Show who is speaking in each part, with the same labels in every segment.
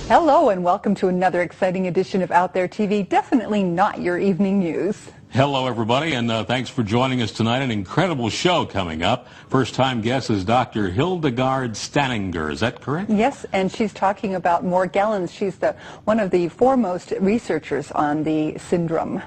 Speaker 1: Hello and welcome to another exciting edition of Out There TV. Definitely not your evening news.
Speaker 2: Hello, everybody, and thanks for joining us tonight. An incredible show coming up. First-time guest is Dr. Hildegarde Staninger. Is that correct?
Speaker 1: Yes, and she's talking about Morgellons. She's one of the foremost researchers on the syndrome.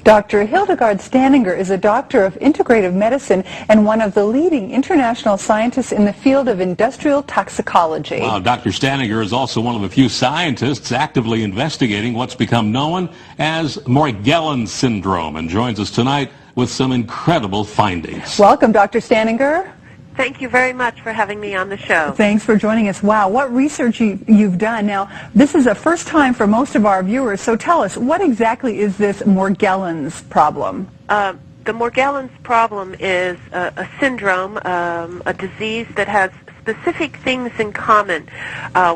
Speaker 1: Dr. Hildegarde Staninger is a doctor of integrative medicine and one of the leading international scientists in the field of industrial toxicology.
Speaker 2: Wow, Dr. Staninger is also one of the few scientists actively investigating what's become known as Morgellons syndrome and joins us tonight with some incredible findings.
Speaker 1: Welcome, Dr. Staninger.
Speaker 3: Thank you very much for having me on the show.
Speaker 1: Thanks for joining us. Wow, what research you've done. Now, this is a first time for most of our viewers, so tell us, what exactly is this Morgellons problem?
Speaker 3: The Morgellons problem is a syndrome, a disease that has specific things in common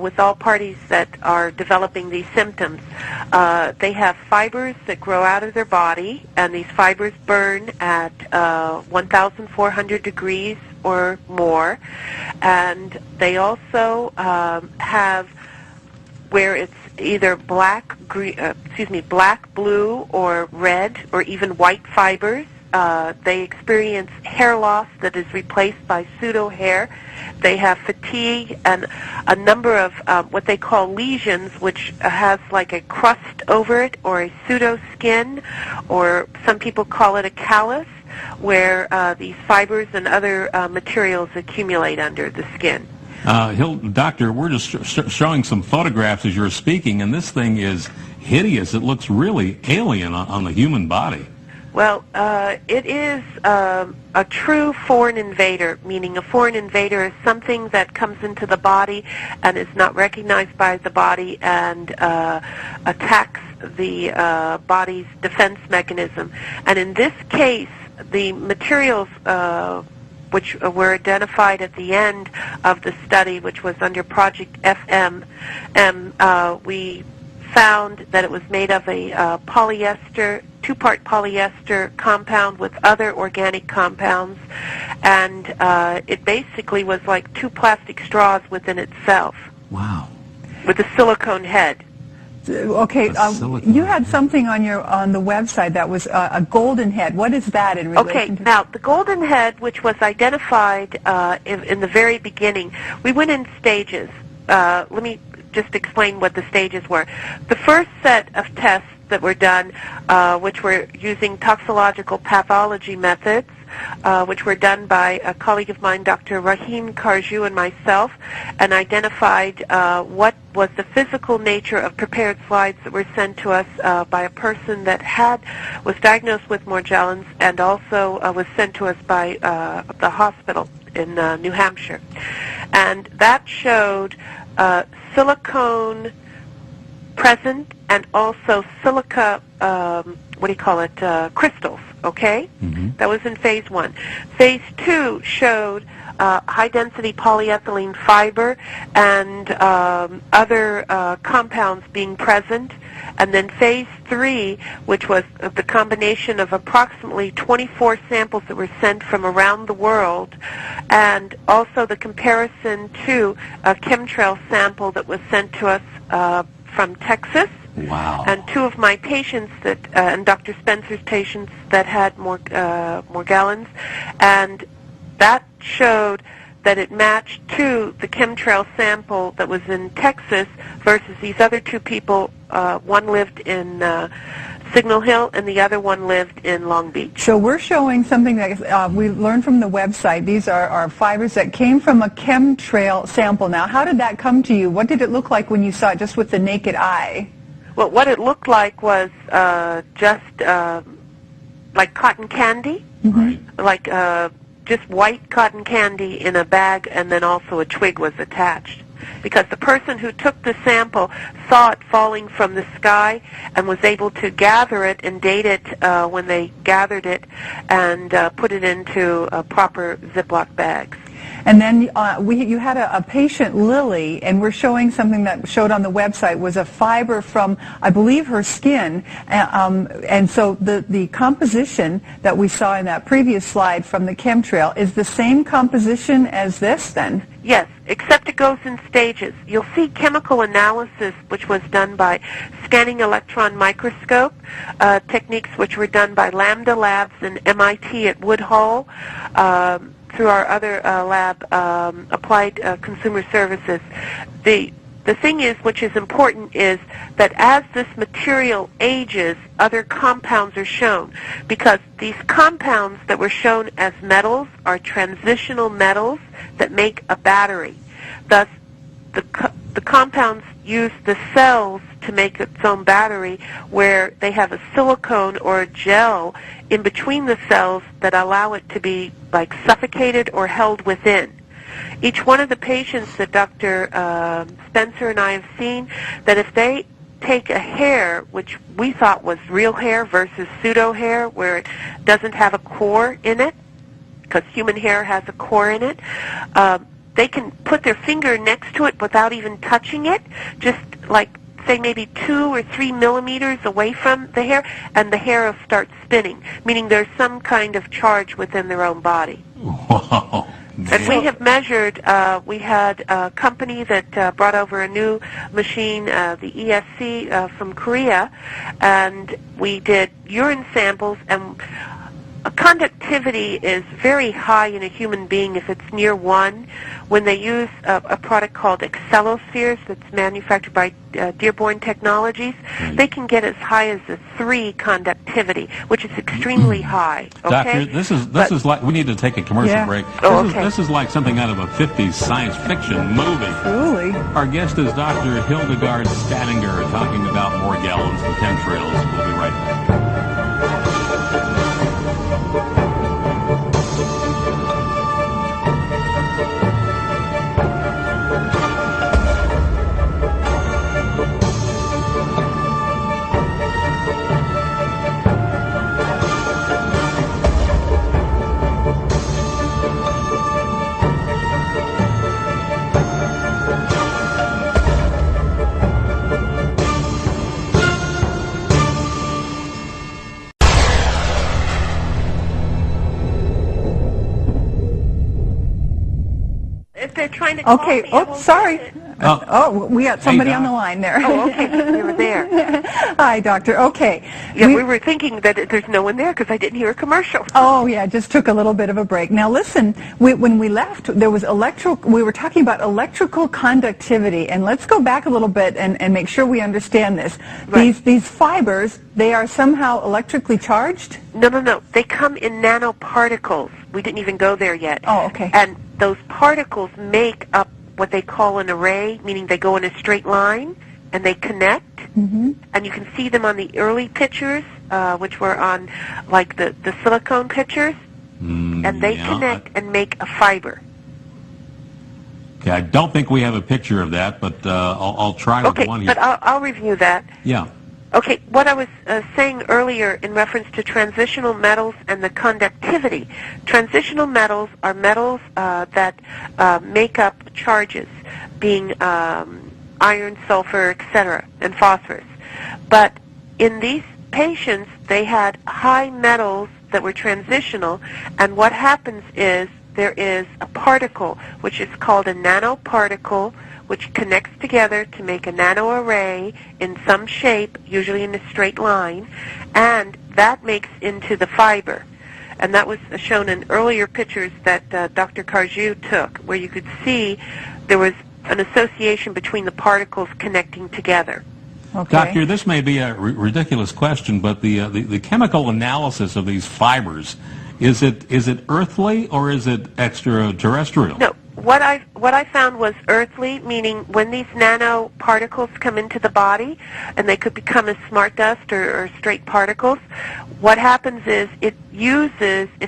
Speaker 3: with all parties that are developing these symptoms. They have fibers that grow out of their body, and these fibers burn at 1,400 degrees or more, and they also have where it's either black, blue, or red, or even white fibers. They experience hair loss that is replaced by pseudo hair. They have fatigue and a number of what they call lesions, which has like a crust over it or a pseudo skin, or some people call it a callus, where these fibers and other materials accumulate under the skin.
Speaker 2: Doctor, we're just showing some photographs as you're speaking, and this thing is hideous. It looks really alien on the human body.
Speaker 3: Well, it is a true foreign invader, meaning a foreign invader is something that comes into the body and is not recognized by the body and attacks the body's defense mechanism. And in this case, the materials which were identified at the end of the study, which was under Project FM, we found that it was made of a polyester, two-part polyester compound with other organic compounds, and it basically was like two plastic straws within itself.
Speaker 2: Wow.
Speaker 3: With a silicone head.
Speaker 1: Okay, you had something on the website that was a golden head. What is that in relation to?
Speaker 3: Now, the golden head, which was identified in the very beginning, we went in stages. Let me just explain what the stages were. The first set of tests that were done, which were using toxicological pathology methods, which were done by a colleague of mine, Dr. Rahim Karju, and myself, and identified what was the physical nature of prepared slides that were sent to us by a person that was diagnosed with Morgellons and also was sent to us by the hospital in New Hampshire. And that showed silicone present and also silica, crystals, okay?
Speaker 2: Mm-hmm.
Speaker 3: That was in phase 1. Phase 2 showed high-density polyethylene fiber and other compounds being present. And then phase 3, which was the combination of approximately 24 samples that were sent from around the world, and also the comparison to a chemtrail sample that was sent to us from Texas.
Speaker 2: Wow.
Speaker 3: And two of my patients and Dr. Spencer's patients that had Morgellons, and that showed that it matched to the chemtrail sample that was in Texas versus these other two people. One lived in Signal Hill and the other one lived in Long Beach.
Speaker 1: So we're showing something that we learned from the website. These are fibers that came from a chemtrail sample. Now, how did that come to you? What did it look like when you saw it just with the naked eye?
Speaker 3: Well, what it looked like was just like cotton candy,
Speaker 2: Right.
Speaker 3: like just white cotton candy in a bag, and then also a twig was attached. Because the person who took the sample saw it falling from the sky and was able to gather it and date it when they gathered it and put it into proper Ziploc bags.
Speaker 1: And then you had a patient, Lily, and we're showing something that showed on the website was a fiber from, I believe, her skin. And so the composition that we saw in that previous slide from the chemtrail is the same composition as this then?
Speaker 3: Yes, except it goes in stages. You'll see chemical analysis, which was done by scanning electron microscope techniques, which were done by Lambda Labs and MIT at Woodhull, through our other lab, Applied Consumer Services. The thing is, which is important, is that as this material ages, other compounds are shown, because these compounds that were shown as metals are transitional metals that make a battery. Thus, the compounds use the cells to make its own battery, where they have a silicone or a gel in between the cells that allow it to be like suffocated or held within. Each one of the patients that Dr. Spencer and I have seen, that if they take a hair, which we thought was real hair versus pseudo hair, where it doesn't have a core in it, because human hair has a core in it, they can put their finger next to it without even touching it, just like, say, maybe 2 or 3 millimeters away from the hair, and the hair will start spinning, meaning there's some kind of charge within their own body.
Speaker 2: Whoa.
Speaker 3: And we have measured, we had a company that brought over a new machine, the ESC from Korea, and we did urine samples, and conductivity is very high in a human being if it's near 1. When they use a product called Excelospheres that's manufactured by Dearborn Technologies, they can get as high as a 3 conductivity, which is extremely high. Okay?
Speaker 2: Doctor, this is like, we need to take a commercial break. This is like something out of a 50s science fiction movie.
Speaker 1: Truly.
Speaker 2: Our guest is Dr. Hildegarde Staninger, talking about Morgellons and chemtrails. We'll be right back.
Speaker 3: They're trying to call
Speaker 1: Okay,
Speaker 3: me.
Speaker 1: oh, sorry. We got somebody on the line there.
Speaker 3: Oh, okay, they were there.
Speaker 1: Hi, doctor. Okay.
Speaker 3: Yeah, we were thinking that there's no one there because I didn't hear a commercial.
Speaker 1: Oh, yeah, just took a little bit of a break. Now, listen, when we left, there was we were talking about electrical conductivity, and let's go back a little bit and make sure we understand this.
Speaker 3: Right.
Speaker 1: These fibers, they are somehow electrically charged?
Speaker 3: No. They come in nanoparticles. We didn't even go there yet.
Speaker 1: Oh, okay.
Speaker 3: And those particles make up what they call an array, meaning they go in a straight line and they connect. Mm-hmm. And you can see them on the early pictures, which were on like the silicone pictures. And they connect and make a fiber.
Speaker 2: Okay, I don't think we have a picture of that, but I'll try with one here.
Speaker 3: Okay, but I'll review that.
Speaker 2: Yeah.
Speaker 3: Okay, what I was saying earlier in reference to transitional metals and the conductivity. Transitional metals are metals that make up charges, being iron, sulfur, etc., and phosphorus. But in these patients, they had high metals that were transitional, and what happens is there is a particle, which is called a nanoparticle, which connects together to make a nanoarray in some shape, usually in a straight line, and that makes into the fiber. And that was shown in earlier pictures that Dr. Carjou took, where you could see there was an association between the particles connecting together.
Speaker 1: Okay.
Speaker 2: Doctor, this may be a ridiculous question, but the chemical analysis of these fibers, is it earthly or is it extraterrestrial?
Speaker 3: No. What I found was earthly, meaning when these nanoparticles come into the body, and they could become as smart dust or straight particles, what happens is it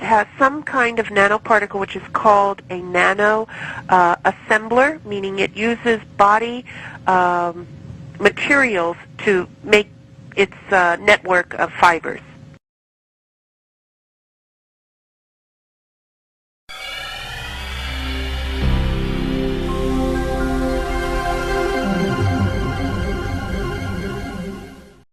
Speaker 3: has some kind of nanoparticle which is called a nano assembler, meaning it uses body materials to make its network of fibers.